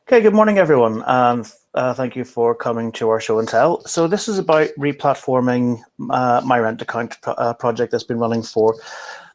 Okay, good morning, everyone, and thank you for coming to our show and tell. So this is about replatforming my rent account project that's been running for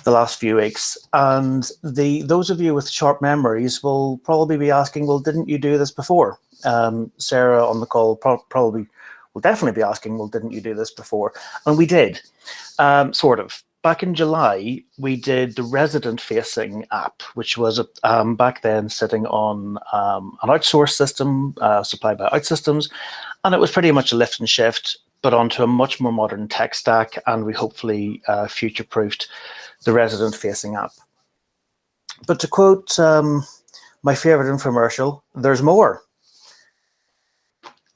the last few weeks. And those of you with sharp memories will probably be asking, well, didn't you do this before? Sarah on the call probably will definitely be asking, well, didn't you do this before? And we did, sort of. Back in July, we did the resident-facing app, which was back then sitting on an outsourced system supplied by OutSystems, and it was pretty much a lift and shift, but onto a much more modern tech stack, and we hopefully future-proofed the resident-facing app. But to quote my favorite infomercial, there's more.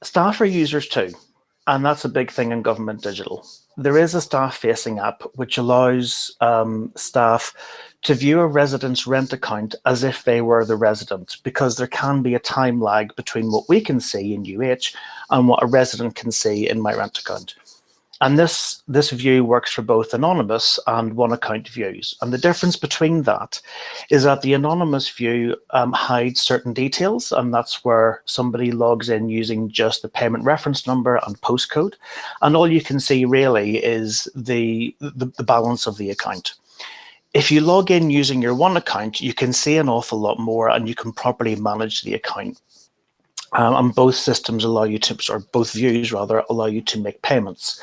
Staff are users too, and that's a big thing in government digital. There is a staff-facing app which allows staff to view a resident's rent account as if they were the resident, because there can be a time lag between what we can see in UH and what a resident can see in My Rent Account. And this view works for both anonymous and one account views. And the difference between that is that the anonymous view hides certain details, and that's where somebody logs in using just the payment reference number and postcode. And all you can see really is the balance of the account. If you log in using your one account, you can see an awful lot more and you can properly manage the account. And both systems allow you to, or both views rather, allow you to make payments.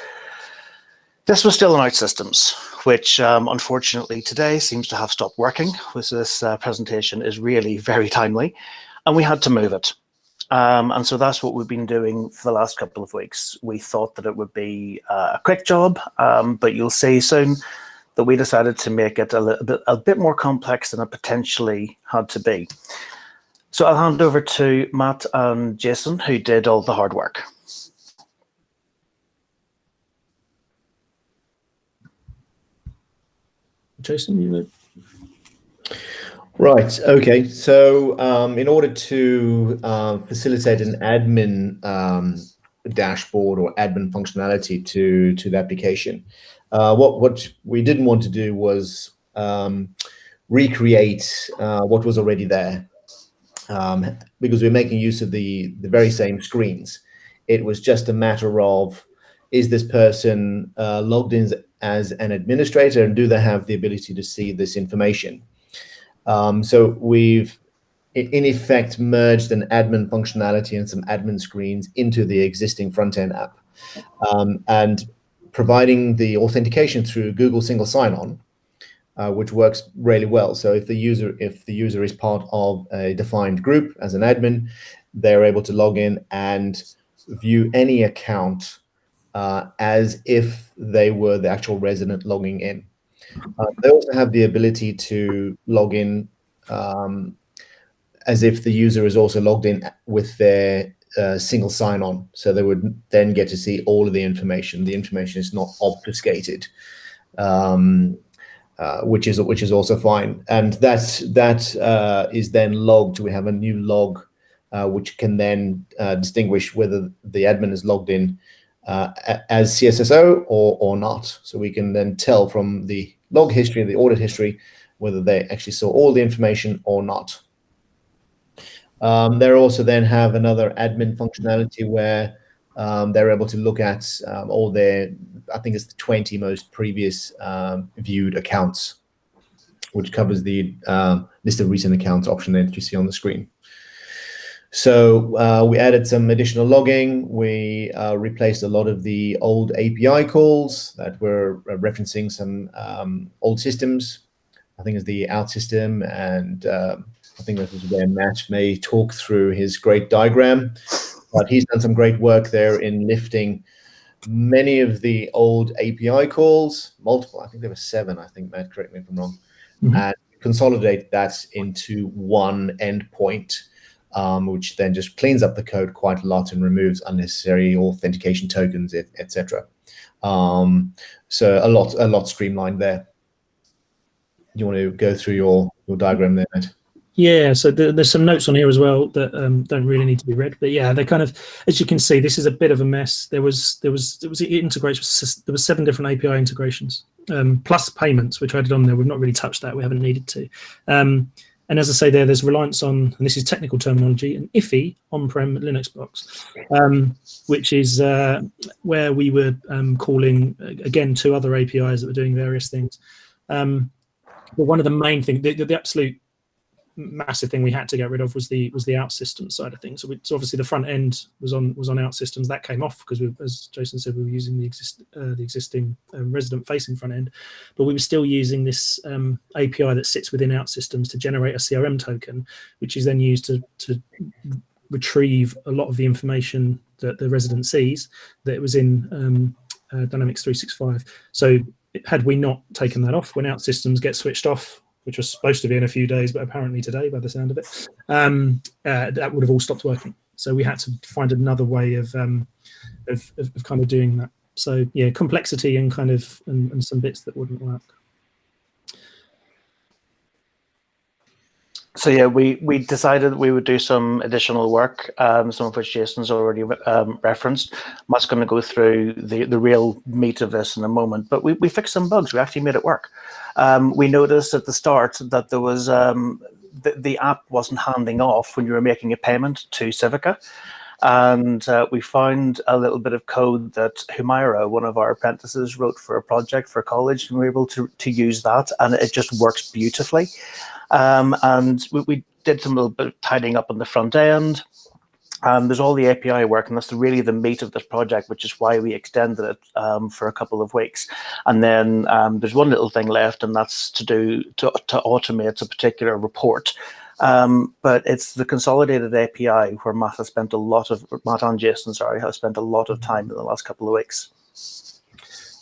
This was still on OutSystems, which unfortunately today seems to have stopped working, which this presentation is really very timely, and we had to move it. And so that's what we've been doing for the last couple of weeks. We thought that it would be a quick job, but you'll see soon that we decided to make it a bit more complex than it potentially had to be. So I'll hand over to Matt and Jason, who did all the hard work. Jason, you know. Right. Okay. So in order to facilitate an admin dashboard or admin functionality to the application, what we didn't want to do was recreate what was already there, because we're making use of the very same screens. It was just a matter of, is this person logged in as an administrator, and do they have the ability to see this information? So we've, in effect, merged an admin functionality and some admin screens into the existing front-end app, and providing the authentication through Google Single Sign-On, which works really well. So if the user is part of a defined group as an admin, they're able to log in and view any account as if they were the actual resident logging in. They also have the ability to log in as if the user is also logged in with their single sign-on. So they would then get to see all of the information. The information is not obfuscated, which is also fine. And that is then logged. We have a new log which can then distinguish whether the admin is logged in as CSSO or not. So we can then tell from the log history and the audit history whether they actually saw all the information or not. They also then have another admin functionality where they're able to look at all their, I think it's the 20 most previous viewed accounts, which covers the list of recent accounts option there that you see on the screen. So we added some additional logging. We replaced a lot of the old API calls that were referencing some old systems. I think it's the out system, and I think that is where Matt may talk through his great diagram. But he's done some great work there in lifting many of the old API calls, multiple. I think there were 7. I think, Matt, correct me if I'm wrong, and consolidate that into one endpoint. Which then just cleans up the code quite a lot and removes unnecessary authentication tokens, etc. So a lot streamlined there. You want to go through your diagram there, Matt? Yeah, so there's some notes on here as well that don't really need to be read, but yeah, they kind of, as you can see, this is a bit of a mess. There was integration. There was 7 different API integrations, plus payments, which I did on there. We've not really touched that. We haven't needed to. And as I say there's reliance on, and this is technical terminology, an IFI on-prem Linux box, which is where we were calling, again, 2 other APIs that were doing various things. But one of the main things, the absolute massive thing we had to get rid of was the OutSystems side of things. So obviously the front end was on OutSystems. That came off because, as Jason said, we were using the existing resident facing front end, but we were still using this API that sits within OutSystems to generate a CRM token, which is then used to retrieve a lot of the information that the resident sees that was in Dynamics 365. So had we not taken that off, when OutSystems gets switched off, which was supposed to be in a few days, but apparently today, by the sound of it, that would have all stopped working. So we had to find another way of kind of doing that. So yeah, complexity and kind of and some bits that wouldn't work. So yeah, we decided we would do some additional work, some of which Jason's already referenced. Matt's going to go through the real meat of this in a moment, but we fixed some bugs. We actually made it work. We noticed at the start that there was the app wasn't handing off when you were making a payment to Civica. And we found a little bit of code that Humaira, one of our apprentices, wrote for a project for college, and we were able to use that, and it just works beautifully. And we did some little bit of tidying up on the front end. There's all the API work, and that's really the meat of this project, which is why we extended it for a couple of weeks. And then there's one little thing left, and that's to automate a particular report. But it's the consolidated API where Matt and Jason, has spent a lot of time in the last couple of weeks.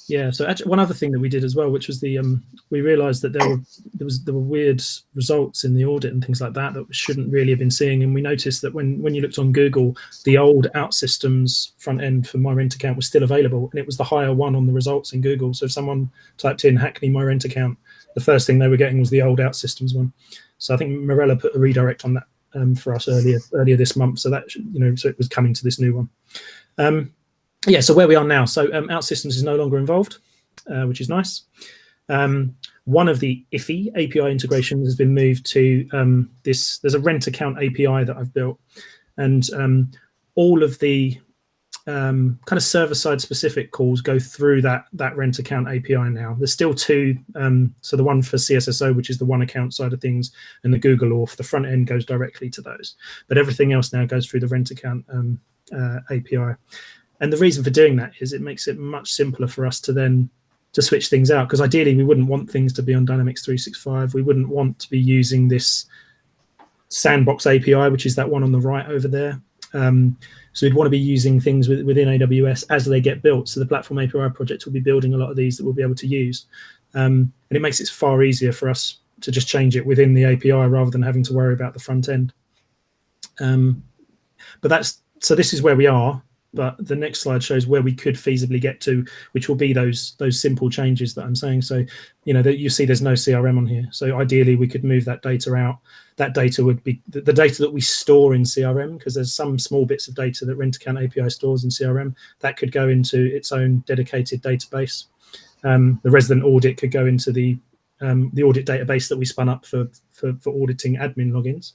Yeah, so actually one other thing that we did as well, which was we realized that there were weird results in the audit and things like that we shouldn't really have been seeing. And we noticed that when you looked on Google, the old OutSystems front end for My Rent Account was still available, and it was the higher one on the results in Google. So if someone typed in Hackney My Rent Account, the first thing they were getting was the old OutSystems one. So I think Mirella put a redirect on that for us earlier this month. So that so it was coming to this new one. Yeah, so where we are now. So OutSystems is no longer involved, which is nice. One of the IFI API integrations has been moved to this. There's a rent account API that I've built, and all of the kind of server-side specific calls go through that rent account API now. There's still 2. So the one for CSSO, which is the one account side of things, and the Google auth, the front end goes directly to those. But everything else now goes through the rent account API. And the reason for doing that is it makes it much simpler for us to switch things out, because ideally we wouldn't want things to be on Dynamics 365. We wouldn't want to be using this sandbox API, which is that one on the right over there. So we'd want to be using things within AWS as they get built. So the Platform API project will be building a lot of these that we'll be able to use. And it makes it far easier for us to just change it within the API rather than having to worry about the front end. So this is where we are. But the next slide shows where we could feasibly get to, which will be those simple changes that I'm saying. So, that you see there's no CRM on here. So ideally, we could move that data out. That data would be the data that we store in CRM, because there's some small bits of data that Rent Account API stores in CRM that could go into its own dedicated database. The resident audit could go into the audit database that we spun up for auditing admin logins.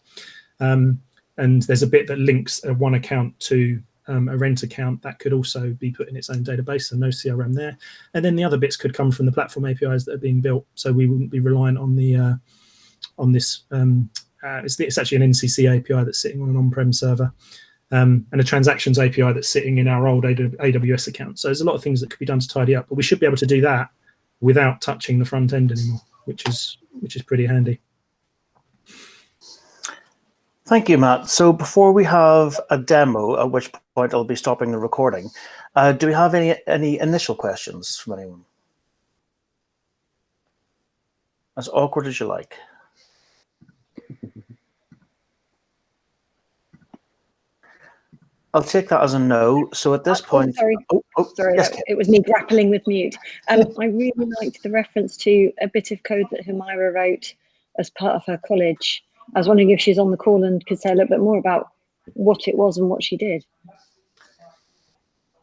And there's a bit that links one account to a rent account that could also be put in its own database, so no CRM there. And then the other bits could come from the platform APIs that are being built, so we wouldn't be reliant on this. It's actually an NCC API that's sitting on an on-prem server, and a transactions API that's sitting in our old AWS account. So there's a lot of things that could be done to tidy up, but we should be able to do that without touching the front end anymore, which is pretty handy. Thank you, Matt. So before we have a demo, at which point I'll be stopping the recording, do we have any initial questions from anyone? As awkward as you like. I'll take that as a no. So at this point, sorry, yes, it was me grappling with mute. I really liked the reference to a bit of code that Humaira wrote as part of her college. I was wondering if she's on the call and could say a little bit more about what it was and what she did.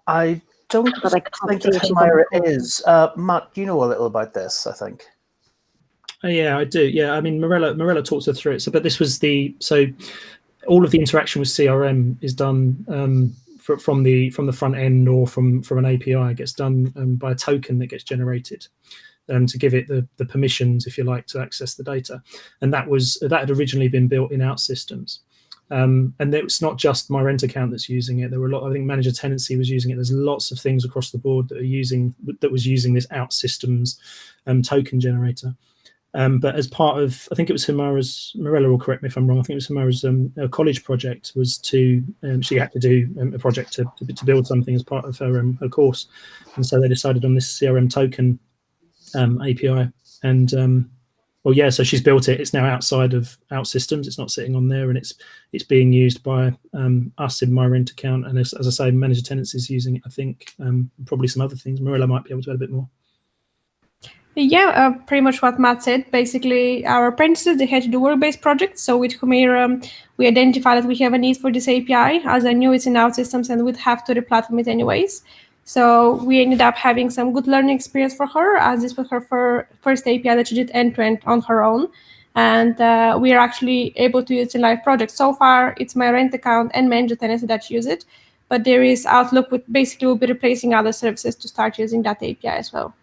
I don't think that Humaira is. Matt, you know a little about this, I think. Yeah, I do. Yeah, I mean, Morella talks her through it. So, but this was so all of the interaction with CRM is done from the front end or from an API. It gets done by a token that gets generated to give it the permissions, if you like, to access the data. And that had originally been built in OutSystems. And it's not just My Rent Account that's using it. There were a lot. I think Manager Tenancy was using it. There's lots of things across the board that was using this OutSystems token generator. But as part of, I think it was Morella will correct me if I'm wrong, I think it was Humara's college project was she had to do a project to build something as part of her course. And so they decided on this CRM token API. And well, yeah, so she's built it. It's now outside of OutSystems. It's not sitting on there, and it's being used by us in My Rent Account. And as I say, Manager Tenancy is using it, I think, probably some other things. Morella might be able to add a bit more. Yeah, pretty much what Matt said. Basically, our apprentices, they had to do work-based projects. So with Humira, we identified that we have a need for this API, as I knew it's in OutSystems and we'd have to replatform it anyways. So we ended up having some good learning experience for her, as this was her first API that she did end-to-end on her own. And we are actually able to use it in live projects. So far, it's My Rent Account and Manager Tenancy that use it. But there is Outlook, which basically will be replacing other services to start using that API as well.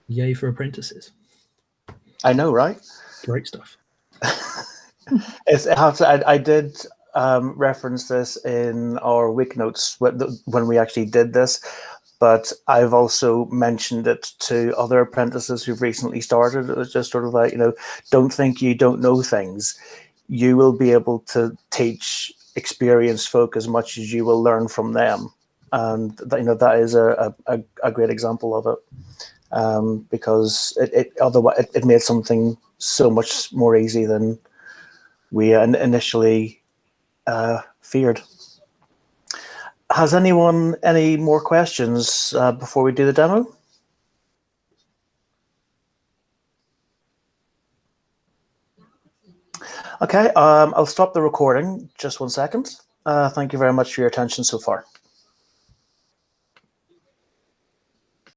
Yay for apprentices. I know, right? Great stuff. I did reference this in our week notes when we actually did this, but I've also mentioned it to other apprentices who've recently started. It was just sort of like, don't think you don't know things. You will be able to teach experienced folk as much as you will learn from them. And that is a great example of it. Because otherwise it made something so much more easy than we initially feared. Has anyone any more questions before we do the demo? Okay, I'll stop the recording. Just 1 second. Thank you very much for your attention so far.